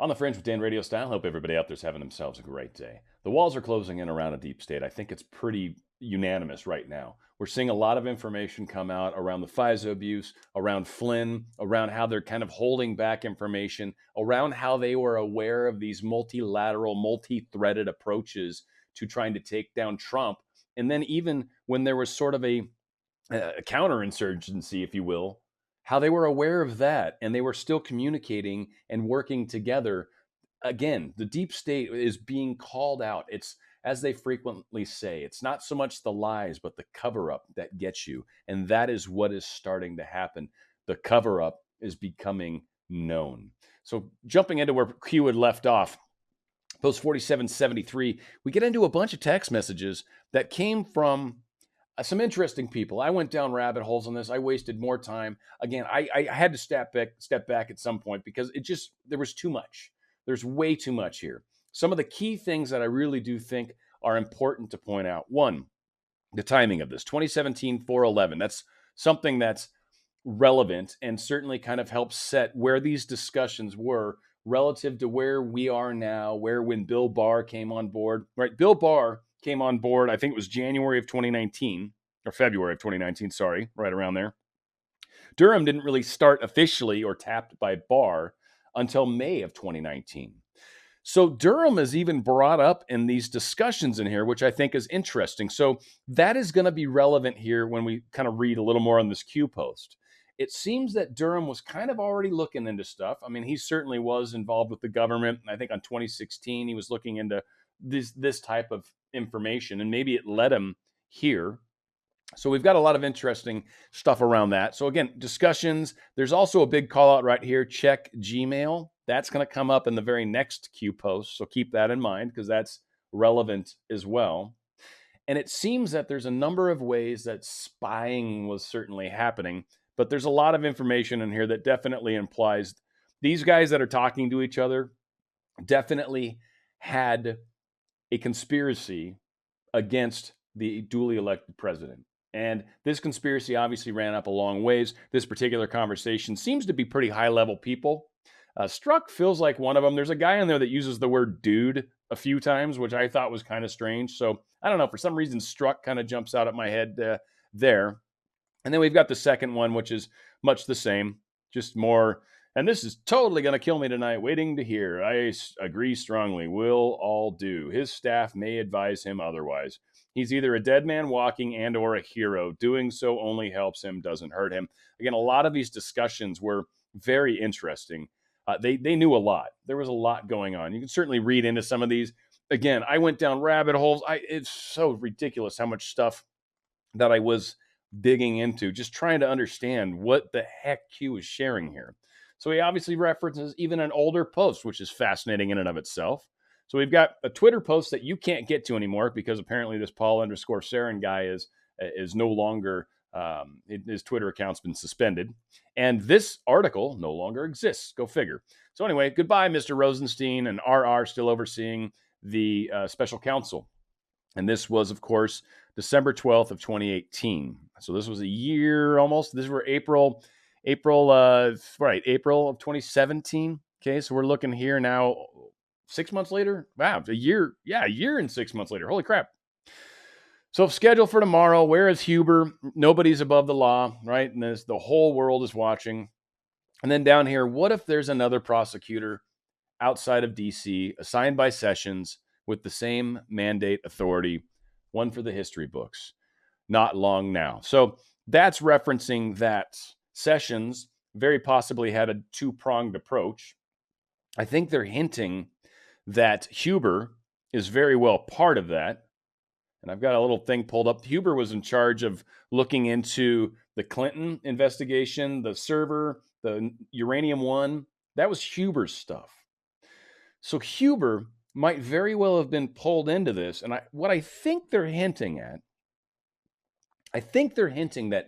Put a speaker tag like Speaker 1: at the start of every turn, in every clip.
Speaker 1: On the Fringe with Dan RadioStyle. Hope everybody out there's having themselves a great day. The walls are closing in around a deep state. I think it's pretty unanimous right now. We're seeing a lot of information come out around the FISA abuse, around Flynn, around how they're kind of holding back information, around how they were aware of these multilateral, multi-threaded approaches to trying to take down Trump. And then even when there was sort of a counterinsurgency, if you will, how they were aware of that and they were still communicating and working together. Again, the deep state is being called out. It's, as they frequently say, it's not so much the lies, but the cover up that gets you. And that is what is starting to happen. The cover up is becoming known. So jumping into where Q had left off, post 4773, we get into a bunch of text messages that came from some interesting people. I went down rabbit holes on this. I wasted more time. Again, I had to step back at some point because there was too much. There's way too much here. Some of the key things that I really do think are important to point out. One, the timing of this, 2017, 4/11. That's something that's relevant and certainly kind of helps set where these discussions were relative to where we are now, where when Bill Barr came on board, right? Bill Barr came on board, I think it was January of 2019, or February of 2019, sorry, right around there. Durham didn't really start officially or tapped by Barr until May of 2019. So Durham is even brought up in these discussions in here, which I think is interesting. So that is going to be relevant here when we kind of read a little more on this Q post. It seems that Durham was kind of already looking into stuff. I mean, he certainly was involved with the government. I think on 2016, he was looking into this type of information, and maybe it led him here. So we've got a lot of interesting stuff around that. So again, discussions. There's also a big call out right here. Check Gmail. That's going to come up in the very next Q post. So keep that in mind because that's relevant as well. And it seems that there's a number of ways that spying was certainly happening, but there's a lot of information in here that definitely implies these guys that are talking to each other definitely had a conspiracy against the duly elected president. And this conspiracy obviously ran up a long ways. This particular conversation seems to be pretty high-level people. Strzok feels like one of them. There's a guy in there that uses the word dude a few times, which I thought was kind of strange. So I don't know. For some reason, Strzok kind of jumps out at my head there. And then we've got the second one, which is much the same, just more. And this is totally going to kill me tonight, waiting to hear. I agree strongly. Will all do. His staff may advise him otherwise. He's either a dead man walking and or a hero. Doing so only helps him, doesn't hurt him. Again, a lot of these discussions were very interesting. They knew a lot. There was a lot going on. You can certainly read into some of these. Again, I went down rabbit holes. It's so ridiculous how much stuff that I was digging into, just trying to understand what the heck Q is sharing here. So he obviously references even an older post, which is fascinating in and of itself. So we've got a Twitter post that you can't get to anymore because apparently this Paul_Sarin guy is no longer, his Twitter account's been suspended. And this article no longer exists. Go figure. So anyway, goodbye, Mr. Rosenstein, and RR still overseeing the special counsel. And this was, of course, December 12th of 2018. So this was a year almost. This were April of 2017. Okay, so we're looking here now 6 months later. Wow, a year and 6 months later. Holy crap. So schedule for tomorrow. Where is Huber? Nobody's above the law, right? And the whole world is watching. And then down here, what if there's another prosecutor outside of DC assigned by Sessions with the same mandate authority, one for the history books? Not long now. So that's referencing that Sessions very possibly had a two-pronged approach. I think they're hinting that Huber is very well part of that. And I've got a little thing pulled up. Huber was in charge of looking into the Clinton investigation, the server, the Uranium One. That was Huber's stuff. So Huber might very well have been pulled into this. And what I think they're hinting at, that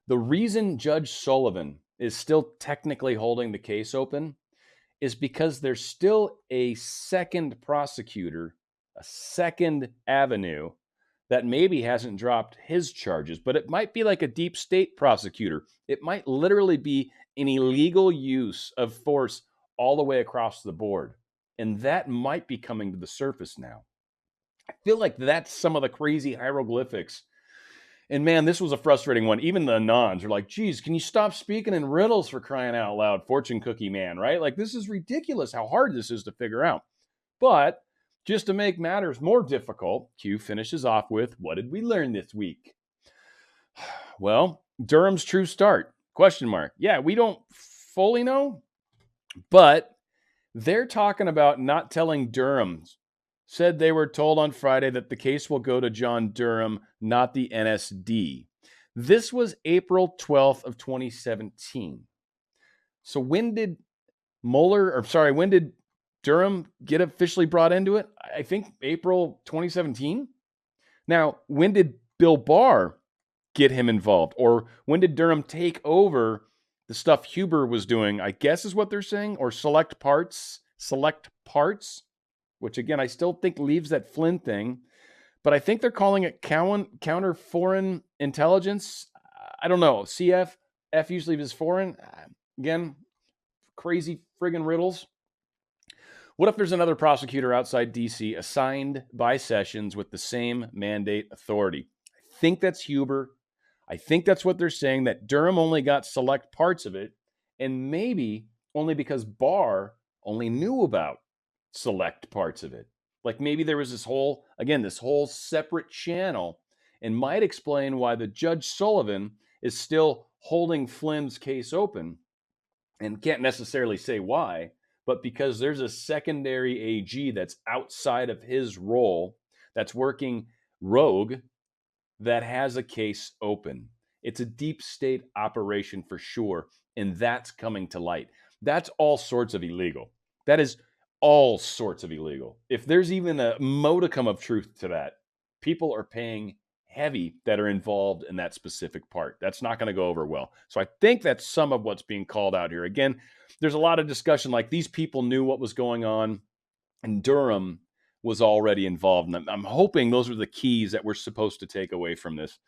Speaker 1: the reason Judge Sullivan is still technically holding the case open is because there's still a second prosecutor, a second avenue that maybe hasn't dropped his charges, but it might be like a deep state prosecutor. It might literally be an illegal use of force all the way across the board. And that might be coming to the surface now. I feel like that's some of the crazy hieroglyphics. And man, this was a frustrating one. Even the Anons are like, geez, can you stop speaking in riddles, for crying out loud, fortune cookie man, right? Like, this is ridiculous how hard this is to figure out. But just to make matters more difficult, Q finishes off with, what did we learn this week? Well, Durham's true start, question mark. Yeah, we don't fully know, but they're talking about not telling Durham. Said they were told on Friday that the case will go to John Durham, not the NSD. This was April 12th of 2017. So when did when did Durham get officially brought into it? I think April 2017. Now, when did Bill Barr get him involved? Or when did Durham take over the stuff Huber was doing, I guess is what they're saying, or select parts, which again, I still think leaves that Flynn thing, but I think they're calling it counter foreign intelligence. I don't know. CF, F usually is foreign. Again, crazy friggin' riddles. What if there's another prosecutor outside DC assigned by Sessions with the same mandate authority? I think that's Huber. I think that's what they're saying, that Durham only got select parts of it, and maybe only because Barr only knew about select parts of it. Like maybe there was this whole separate channel, and might explain why the Judge Sullivan is still holding Flynn's case open, and can't necessarily say why, but because there's a secondary AG that's outside of his role, that's working rogue, that has a case open. It's a deep state operation for sure, and that's coming to light. That's all sorts of illegal. That is all sorts of illegal. If there's even a modicum of truth to that, people are paying heavy that are involved in that specific part. That's not going to go over well. So I think that's some of what's being called out here. Again, there's a lot of discussion like these people knew what was going on, and Durham was already involved. And I'm hoping those are the keys that we're supposed to take away from this.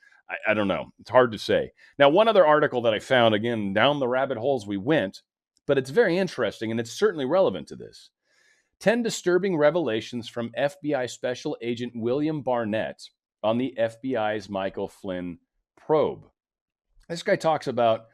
Speaker 1: I don't know. It's hard to say. Now, one other article that I found, again, down the rabbit holes we went, but it's very interesting, and it's certainly relevant to this. 10 disturbing revelations from FBI Special Agent William Barnett on the FBI's Michael Flynn probe. This guy talks about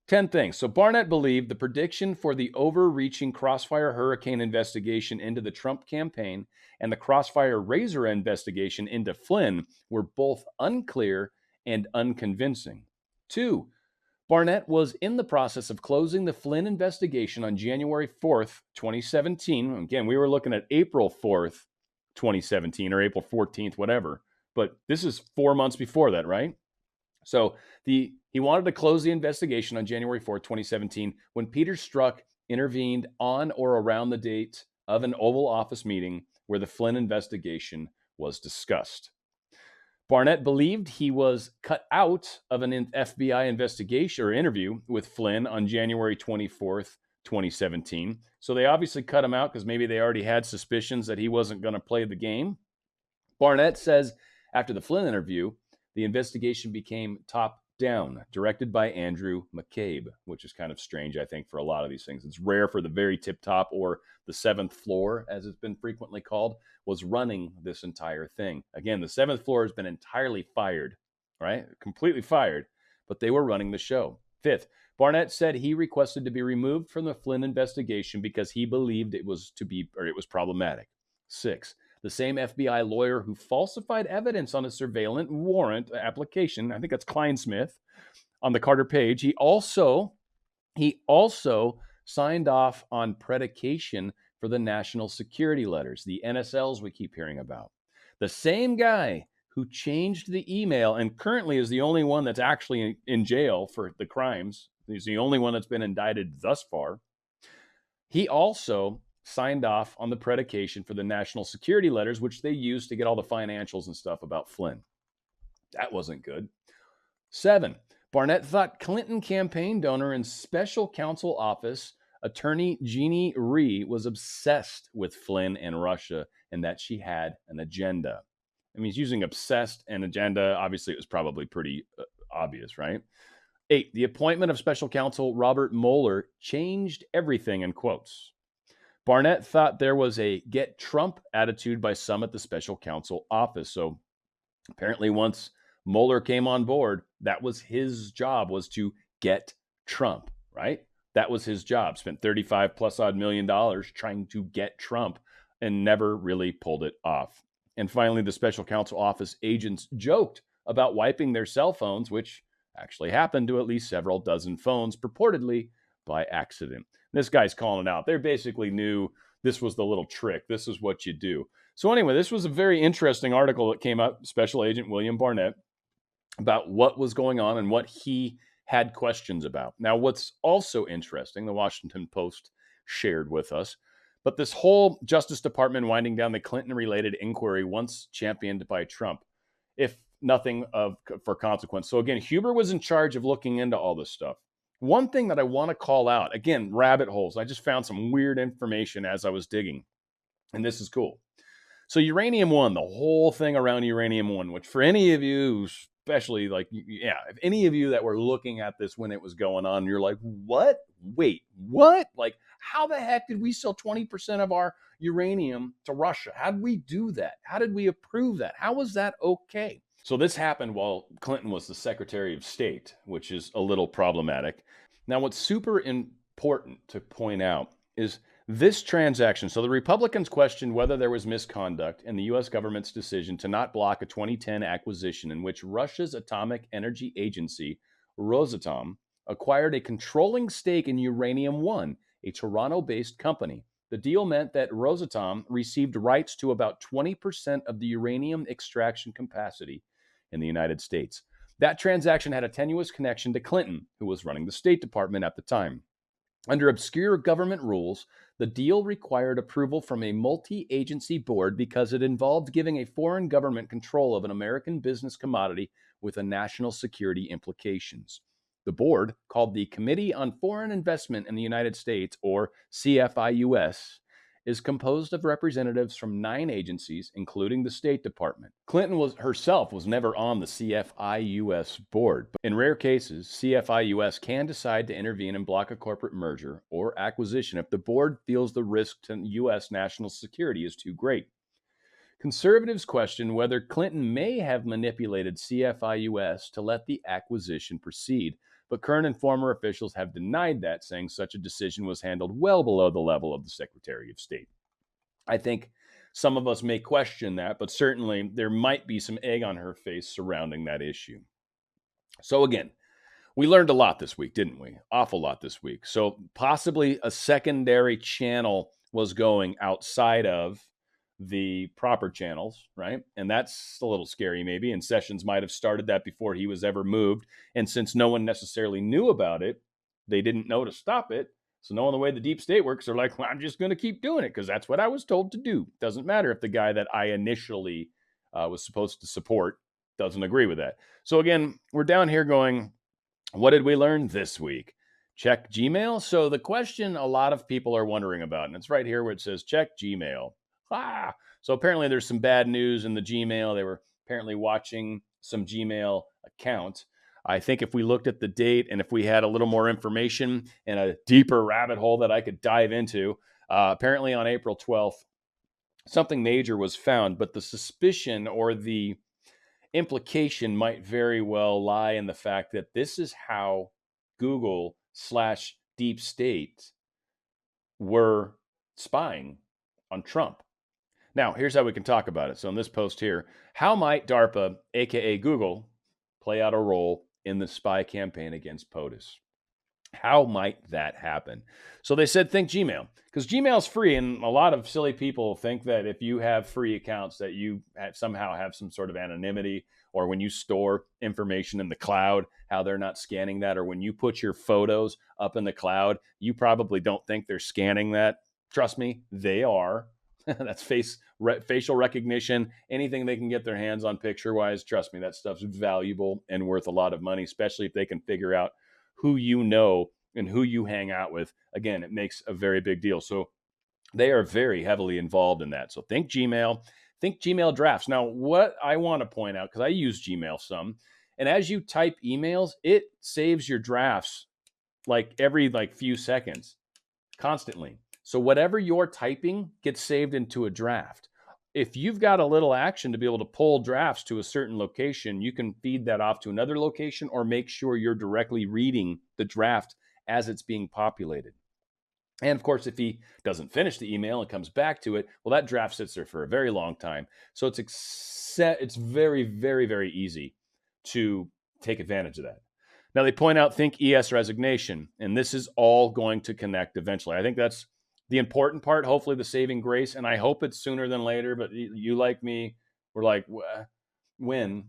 Speaker 1: 10 things. So Barnett believed the prediction for the overreaching Crossfire Hurricane investigation into the Trump campaign and the Crossfire Razor investigation into Flynn were both unclear and unconvincing. 2. Barnett was in the process of closing the Flynn investigation on January 4th, 2017. Again, we were looking at April 4th, 2017, or April 14th, whatever. But this is 4 months before that, right? So he wanted to close the investigation on January 4th, 2017, when Peter Strzok intervened on or around the date of an Oval Office meeting where the Flynn investigation was discussed. Barnett believed he was cut out of an FBI investigation or interview with Flynn on January 24th, 2017. So they obviously cut him out because maybe they already had suspicions that he wasn't going to play the game. Barnett says after the Flynn interview, the investigation became top-down, directed by Andrew McCabe, which is kind of strange, I think, for a lot of these things. It's rare for the very tip-top, or the seventh floor, as it's been frequently called, was running this entire thing. Again, the seventh floor has been entirely fired, right? Completely fired, but they were running the show. 5th, Barnett said he requested to be removed from the Flynn investigation because he believed it was problematic. 6th, the same FBI lawyer who falsified evidence on a surveillance warrant application, I think that's Kleinsmith, on the Carter page, he also signed off on predication for the national security letters, the NSLs we keep hearing about. The same guy who changed the email and currently is the only one that's actually in jail for the crimes, he's the only one that's been indicted thus far, he also signed off on the predication for the national security letters, which they used to get all the financials and stuff about Flynn. That wasn't good. 7, Barnett thought Clinton campaign donor and special counsel office attorney Jeannie Rhee was obsessed with Flynn and Russia and that she had an agenda. I mean, he's using obsessed and agenda. Obviously, it was probably pretty obvious, right? 8, the appointment of special counsel Robert Mueller changed everything, in quotes. Barnett thought there was a get Trump attitude by some at the special counsel office. So apparently once Mueller came on board, that was his job, was to get Trump, right? That was his job. Spent 35 plus odd $1 million trying to get Trump and never really pulled it off. And finally, the special counsel office agents joked about wiping their cell phones, which actually happened to at least several dozen phones, purportedly by accident. This guy's calling it out. They basically knew this was the little trick. This is what you do. So anyway, this was a very interesting article that came out, Special Agent William Barnett, about what was going on and what he had questions about. Now, what's also interesting, the Washington Post shared with us, but this whole Justice Department winding down the Clinton-related inquiry once championed by Trump, if nothing for consequence. So again, Huber was in charge of looking into all this stuff. One thing that I want to call out, again, rabbit holes. I just found some weird information as I was digging, and this is cool. So Uranium One, the whole thing around Uranium One, which for any of you, especially like, if any of you that were looking at this when it was going on, you're like, what? Wait, what? Like, how the heck did we sell 20% of our uranium to Russia? How did we do that? How did we approve that? How was that okay? So this happened while Clinton was the Secretary of State, which is a little problematic. Now, what's super important to point out is this transaction. So the Republicans questioned whether there was misconduct in the U.S. government's decision to not block a 2010 acquisition in which Russia's atomic energy agency, Rosatom, acquired a controlling stake in Uranium One, a Toronto-based company. The deal meant that Rosatom received rights to about 20% of the uranium extraction capacity in the United States. That transaction had a tenuous connection to Clinton, who was running the State Department at the time. Under obscure government rules, the deal required approval from a multi-agency board because it involved giving a foreign government control of an American business commodity with a national security implications. The board, called the Committee on Foreign Investment in the United States, or CFIUS, is composed of representatives from 9 agencies, including the State Department. Clinton herself was never on the CFIUS board, but in rare cases, CFIUS can decide to intervene and block a corporate merger or acquisition if the board feels the risk to U.S. national security is too great. Conservatives question whether Clinton may have manipulated CFIUS to let the acquisition proceed, but current and former officials have denied that, saying such a decision was handled well below the level of the Secretary of State. I think some of us may question that, but certainly there might be some egg on her face surrounding that issue. So again, we learned a lot this week, didn't we? Awful lot this week. So possibly a secondary channel was going outside of the proper channels, right? And that's a little scary maybe. And Sessions might have started that before he was ever moved. And since no one necessarily knew about it, they didn't know to stop it. So knowing the way the deep state works, they're like, well, I'm just going to keep doing it because that's what I was told to do. Doesn't matter if the guy that I initially was supposed to support doesn't agree with that. So again, we're down here going, what did we learn this week? Check Gmail. So the question a lot of people are wondering about, and it's right here where it says check Gmail. So apparently there's some bad news in the Gmail. They were apparently watching some Gmail account. I think if we looked at the date and if we had a little more information and a deeper rabbit hole that I could dive into, apparently on April 12th, something major was found, but the suspicion or the implication might very well lie in the fact that this is how Google/Deep State were spying on Trump. Now, here's how we can talk about it. So in this post here, how might DARPA, aka Google, play out a role in the spy campaign against POTUS? How might that happen? So they said, think Gmail, because Gmail's free, and a lot of silly people think that if you have free accounts that you somehow have some sort of anonymity, or when you store information in the cloud, how they're not scanning that, or when you put your photos up in the cloud, you probably don't think they're scanning that. Trust me, they are. That's facial recognition, anything they can get their hands on picture-wise. Trust me, that stuff's valuable and worth a lot of money, especially if they can figure out who you know and who you hang out with. Again, it makes a very big deal. So they are very heavily involved in that. So think Gmail drafts. Now, what I want to point out, because I use Gmail some, and as you type emails, it saves your drafts every few seconds, constantly. So whatever you're typing gets saved into a draft. If you've got a little action to be able to pull drafts to a certain location, you can feed that off to another location or make sure you're directly reading the draft as it's being populated. And of course, if he doesn't finish the email and comes back to it, well, that draft sits there for a very long time. So it's very, very, very easy to take advantage of that. Now, they point out think ES resignation, and this is all going to connect eventually. I think that's the important part, hopefully the saving grace, and I hope it's sooner than later, but you like me, we're like, when?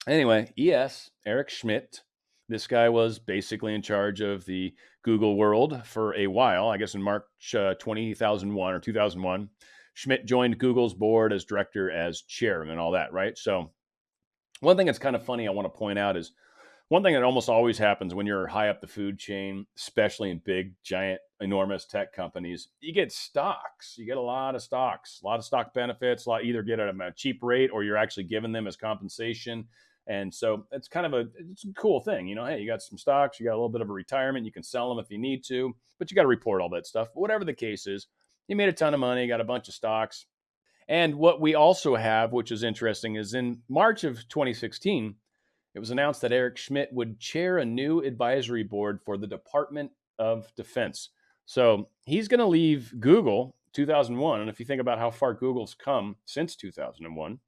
Speaker 1: Anyway, ES, Eric Schmidt, this guy was basically in charge of the Google world for a while, I guess in March 2001 or 2001. Schmidt joined Google's board as director, as chairman, and all that, right? So one thing that's kind of funny I want to point out is one thing that almost always happens when you're high up the food chain, especially in big, giant, enormous tech companies, you get stocks. You get a lot of stocks, a lot of stock benefits, either get them at a cheap rate or you're actually giving them as compensation. And so it's kind of it's a cool thing. You know, hey, you got some stocks, you got a little bit of a retirement, you can sell them if you need to, but you got to report all that stuff. But whatever the case is, you made a ton of money, got a bunch of stocks. And what we also have, which is interesting, is in March of 2016, it was announced that Eric Schmidt would chair a new advisory board for the Department of Defense. So he's going to leave Google 2001. And if you think about how far Google's come since 2001,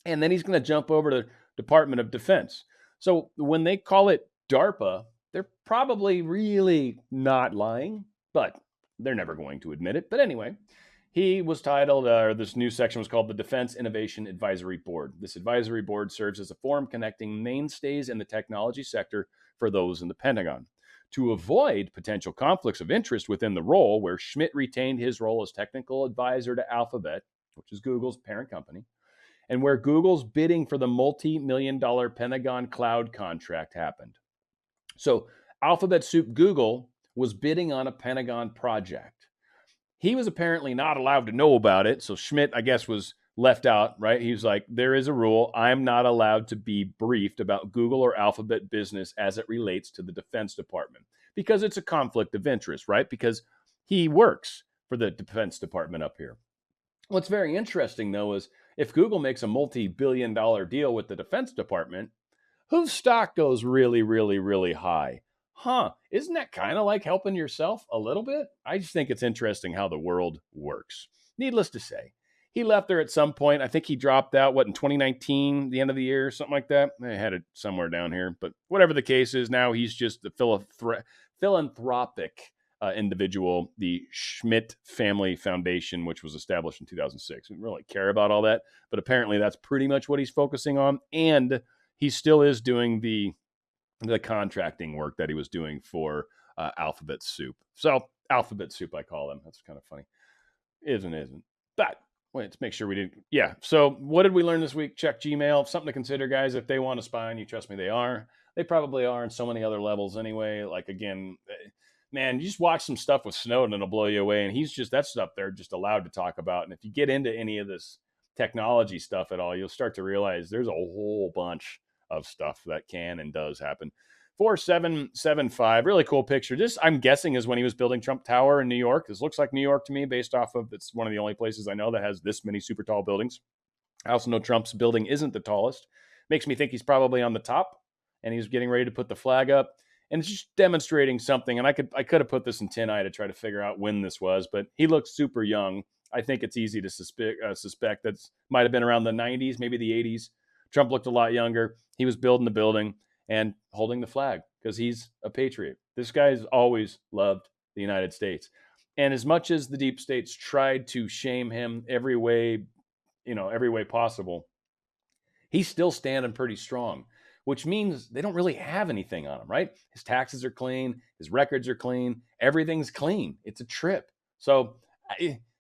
Speaker 1: and then he's going to jump over to Department of Defense. So when they call it DARPA, they're probably really not lying, but they're never going to admit it. But anyway, he was titled, or this new section was called the Defense Innovation Advisory Board. This advisory board serves as a forum connecting mainstays in the technology sector for those in the Pentagon. To avoid potential conflicts of interest within the role, where Schmidt retained his role as technical advisor to Alphabet, which is Google's parent company, and where Google's bidding for the multi-million-dollar Pentagon cloud contract happened. So Alphabet Soup Google was bidding on a Pentagon project. He was apparently not allowed to know about it, so Schmidt, I guess, was left out, right? He was like, there is a rule. I'm not allowed to be briefed about Google or Alphabet business as it relates to the Defense Department, because it's a conflict of interest, right? Because he works for the Defense Department up here. What's very interesting, though, is if Google makes a multi-billion-dollar deal with the Defense Department, whose stock goes really, really, really high? Isn't that kind of like helping yourself a little bit? I just think it's interesting how the world works. Needless to say, he left there at some point. I think he dropped out, in 2019, the end of the year, something like that. I had it somewhere down here. But whatever the case is, now he's just a philanthropic individual, the Schmidt Family Foundation, which was established in 2006. We don't really care about all that, but apparently that's pretty much what he's focusing on. And he still is doing the contracting work that he was doing for Alphabet Soup. So Alphabet Soup, I call them. That's kind of funny. Isn't. But wait, let's make sure we did. Yeah. So what did we learn this week? Check Gmail. Something to consider, guys. If they want to spy on you, trust me, they are. They probably are on so many other levels anyway. Like, again, man, you just watch some stuff with Snowden and it'll blow you away. And that stuff they're just allowed to talk about. And if you get into any of this technology stuff at all, you'll start to realize there's a whole bunch of stuff that can and does happen. 4775, really cool picture. This, I'm guessing, is when he was building Trump Tower in New York. This looks like New York to me, based off of, it's one of the only places I know that has this many super tall buildings. I also know Trump's building isn't the tallest. Makes me think he's probably on the top, and he's getting ready to put the flag up. And it's just demonstrating something. And I could have put this in tin eye to try to figure out when this was, but he looks super young. I think it's easy to suspect that might have been around the 90s, maybe the 80s. Trump looked a lot younger. He was building the building and holding the flag because he's a patriot. This guy's always loved the United States. And as much as the deep states tried to shame him every way possible, he's still standing pretty strong, which means they don't really have anything on him, right? His taxes are clean. His records are clean. Everything's clean. It's a trip. So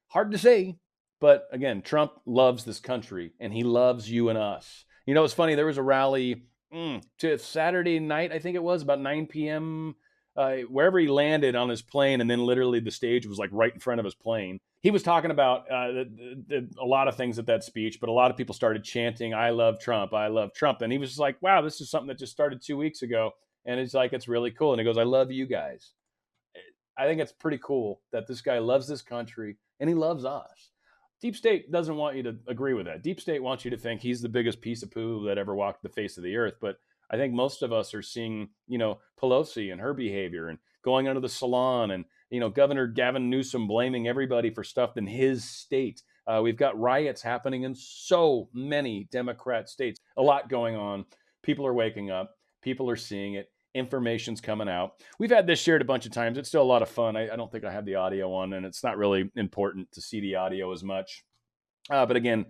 Speaker 1: hard to say. But again, Trump loves this country and he loves you and us. You know, it's funny. There was a rally to Saturday night, I think it was, about 9 p.m., wherever he landed on his plane. And then literally the stage was like right in front of his plane. He was talking about a lot of things at that speech, but a lot of people started chanting, "I love Trump, I love Trump." And he was just like, wow, this is something that just started 2 weeks ago. And it's like, it's really cool. And he goes, "I love you guys." I think it's pretty cool that this guy loves this country and he loves us. Deep State doesn't want you to agree with that. Deep State wants you to think he's the biggest piece of poo that ever walked the face of the earth. But I think most of us are seeing, Pelosi and her behavior and going under the salon and, Governor Gavin Newsom blaming everybody for stuff in his state. We've got riots happening in so many Democrat states. A lot going on. People are waking up. People are seeing it. Information's coming out. We've had this shared a bunch of times. It's still a lot of fun. I don't think I have the audio on, and it's not really important to see the audio as much. But again,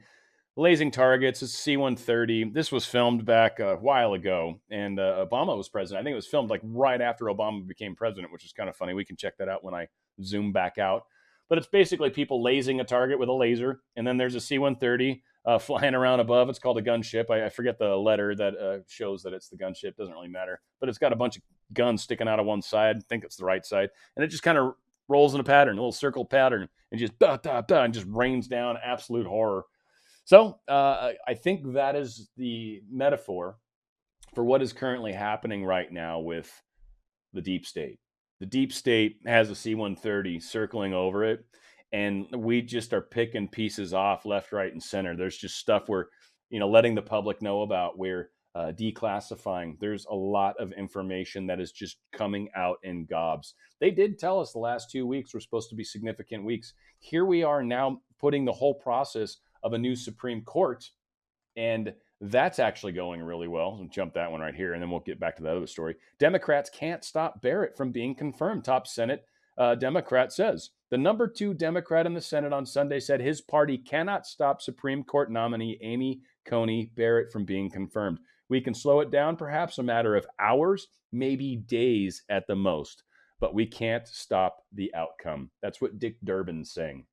Speaker 1: blazing targets, it's C-130. This was filmed back a while ago, and Obama was president. I think it was filmed like right after Obama became president, which is kind of funny. We can check that out when I zoom back out. But it's basically people lasing a target with a laser, and then there's a C-130 flying around above. It's called a gunship. I forget the letter that shows that it's the gunship. Doesn't really matter. But it's got a bunch of guns sticking out of one side. I think it's the right side. And it just kind of rolls in a pattern, a little circle pattern, and just and just rains down absolute horror. So I think that is the metaphor for what is currently happening right now with the deep state. The deep state has a C-130 circling over it, and we just are picking pieces off left, right, and center. There's just stuff we're, letting the public know about. We're declassifying. There's a lot of information that is just coming out in gobs. They did tell us the last 2 weeks were supposed to be significant weeks. Here we are now putting the whole process of a new Supreme Court, and that's actually going really well. I'll jump that one right here, and then we'll get back to the other story. Democrats can't stop Barrett from being confirmed. Top Senate Democrat says. The number 2 Democrat in the Senate on Sunday said his party cannot stop Supreme Court nominee Amy Coney Barrett from being confirmed. We can slow it down, perhaps a matter of hours, maybe days at the most, but we can't stop the outcome. That's what Dick Durbin's saying.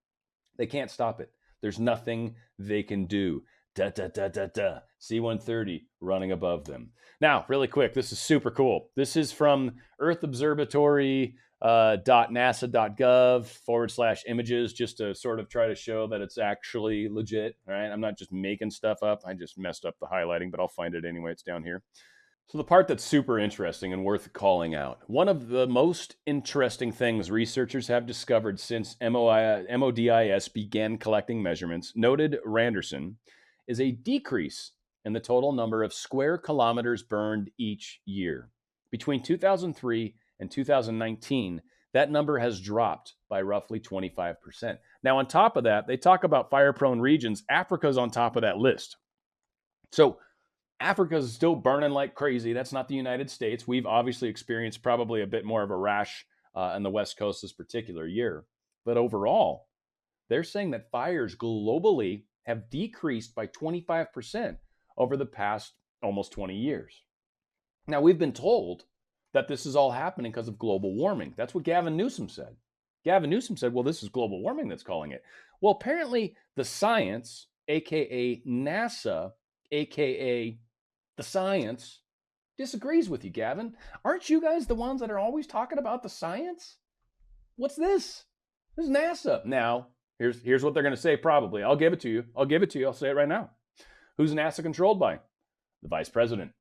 Speaker 1: They can't stop it. There's nothing they can do. C-130 running above them. Now, really quick, this is super cool. This is from Earth Observatory .nasa.gov/images, just to sort of try to show that it's actually legit. All right, I'm not just making stuff up. I just messed up the highlighting, but I'll find it anyway. It's down here. So the part that's super interesting and worth calling out, one of the most interesting things researchers have discovered since MODIS began collecting measurements, noted Randerson, is a decrease in the total number of square kilometers burned each year. Between 2003 and 2019, that number has dropped by roughly 25%. Now, on top of that, they talk about fire-prone regions. Africa's on top of that list. So Africa's still burning like crazy. That's not the United States. We've obviously experienced probably a bit more of a rash on the West Coast this particular year. But overall, they're saying that fires globally have decreased by 25% over the past almost 20 years. Now, we've been told that this is all happening because of global warming. That's what Gavin Newsom said. Gavin Newsom said, well, this is global warming that's calling it. Well, apparently the science, aka NASA, aka the science, disagrees with you, Gavin. Aren't you guys the ones that are always talking about the science? What's this? This is NASA. Now, here's what they're going to say probably. I'll give it to you. I'll say it right now. Who's NASA controlled by? The vice president.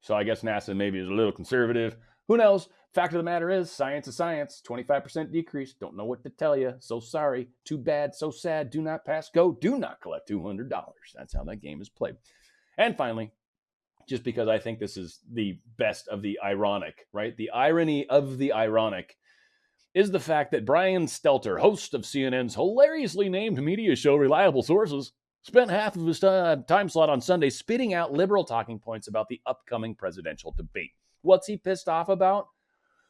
Speaker 1: So I guess NASA maybe is a little conservative. Who knows? Fact of the matter is, science is science. 25% decrease. Don't know what to tell you. So sorry. Too bad. So sad. Do not pass go. Do not collect $200. That's how that game is played. And finally, just because I think this is the best of the ironic, right? The irony of the ironic is the fact that Brian Stelter, host of CNN's hilariously named media show Reliable Sources, spent half of his time slot on Sunday spitting out liberal talking points about the upcoming presidential debate. What's he pissed off about?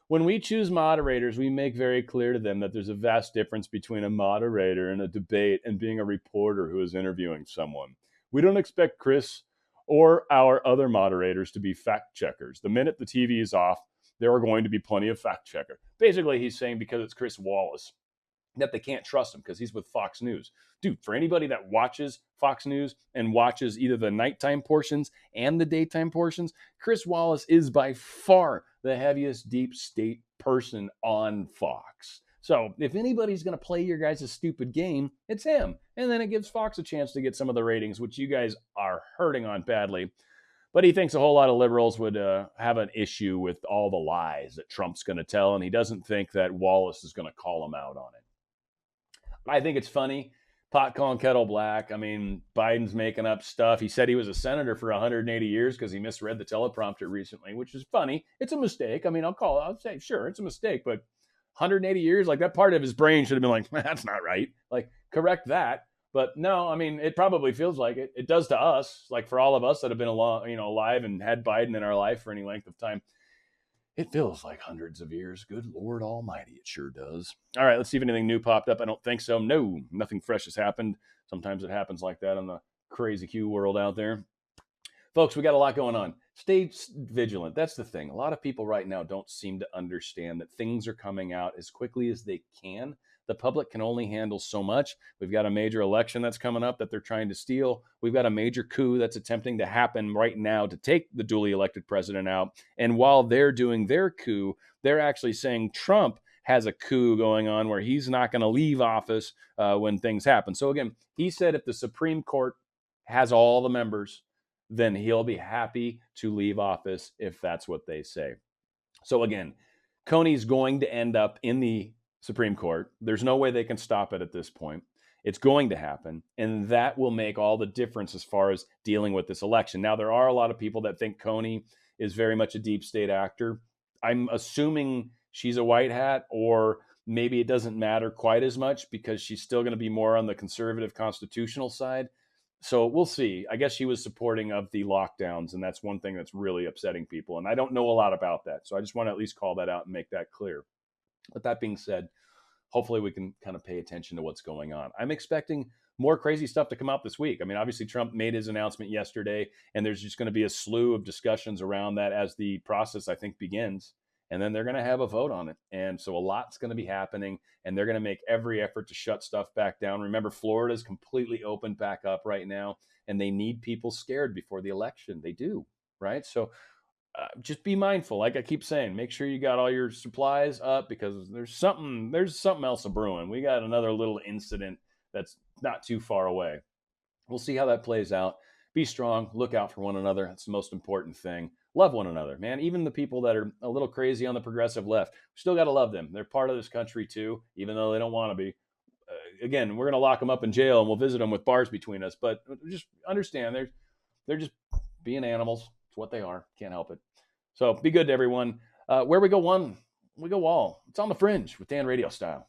Speaker 1: When we choose moderators, we make very clear to them that there's a vast difference between a moderator and a debate and being a reporter who is interviewing someone. We don't expect Chris or our other moderators to be fact checkers. The minute the TV is off, there are going to be plenty of fact checkers. Basically, he's saying because it's Chris Wallace that they can't trust him because he's with Fox News. Dude, for anybody that watches Fox News and watches either the nighttime portions and the daytime portions, Chris Wallace is by far the heaviest deep state person on Fox. So if anybody's going to play your guys' stupid game, it's him. And then it gives Fox a chance to get some of the ratings, which you guys are hurting on badly. But he thinks a whole lot of liberals would have an issue with all the lies that Trump's going to tell, and he doesn't think that Wallace is going to call him out on it. I think it's funny. Pot calling kettle black. I mean, Biden's making up stuff. He said he was a senator for 180 years because he misread the teleprompter recently, which is funny. It's a mistake. I mean, I'll say, sure, it's a mistake, but 180 years, like that part of his brain should have been like, that's not right. Like, correct that. But no, I mean, it probably feels like it. It does to us, like for all of us that have been alive and had Biden in our life for any length of time. It feels like hundreds of years. Good Lord Almighty, it sure does. All right, let's see if anything new popped up. I don't think so. No, nothing fresh has happened. Sometimes it happens like that in the crazy Q world out there. Folks, we got a lot going on. Stay vigilant. That's the thing. A lot of people right now don't seem to understand that things are coming out as quickly as they can. The public can only handle so much. We've got a major election that's coming up that they're trying to steal. We've got a major coup that's attempting to happen right now to take the duly elected president out. And while they're doing their coup, they're actually saying Trump has a coup going on where he's not going to leave office when things happen. So again, he said if the Supreme Court has all the members, then he'll be happy to leave office if that's what they say. So again, Coney's going to end up in the Supreme Court. There's no way they can stop it at this point. It's going to happen, and that will make all the difference as far as dealing with this election. Now, there are a lot of people that think Coney is very much a deep state actor. I'm assuming she's a white hat, or maybe it doesn't matter quite as much because she's still going to be more on the conservative constitutional side. So we'll see. I guess she was supporting of the lockdowns, and that's one thing that's really upsetting people. And I don't know a lot about that. So I just want to at least call that out and make that clear. But that being said, hopefully we can kind of pay attention to what's going on. I'm expecting more crazy stuff to come out this week. I mean, obviously Trump made his announcement yesterday, and there's just going to be a slew of discussions around that as the process, I think, begins. And then they're going to have a vote on it. And so a lot's going to be happening, and they're going to make every effort to shut stuff back down. Remember, Florida's completely opened back up right now, and they need people scared before the election. They do, right? So just be mindful. Like I keep saying, make sure you got all your supplies up because there's something else a brewing. We got another little incident that's not too far away. We'll see how that plays out. Be strong. Look out for one another. That's the most important thing. Love one another, man. Even the people that are a little crazy on the progressive left, we still got to love them. They're part of this country too, even though they don't want to be. Again, we're going to lock them up in jail and we'll visit them with bars between us. But just understand, they're just being animals. It's what they are. Can't help it. So be good to everyone. Where we go one, we go all. It's on the Fringe with Dan RadioStyle.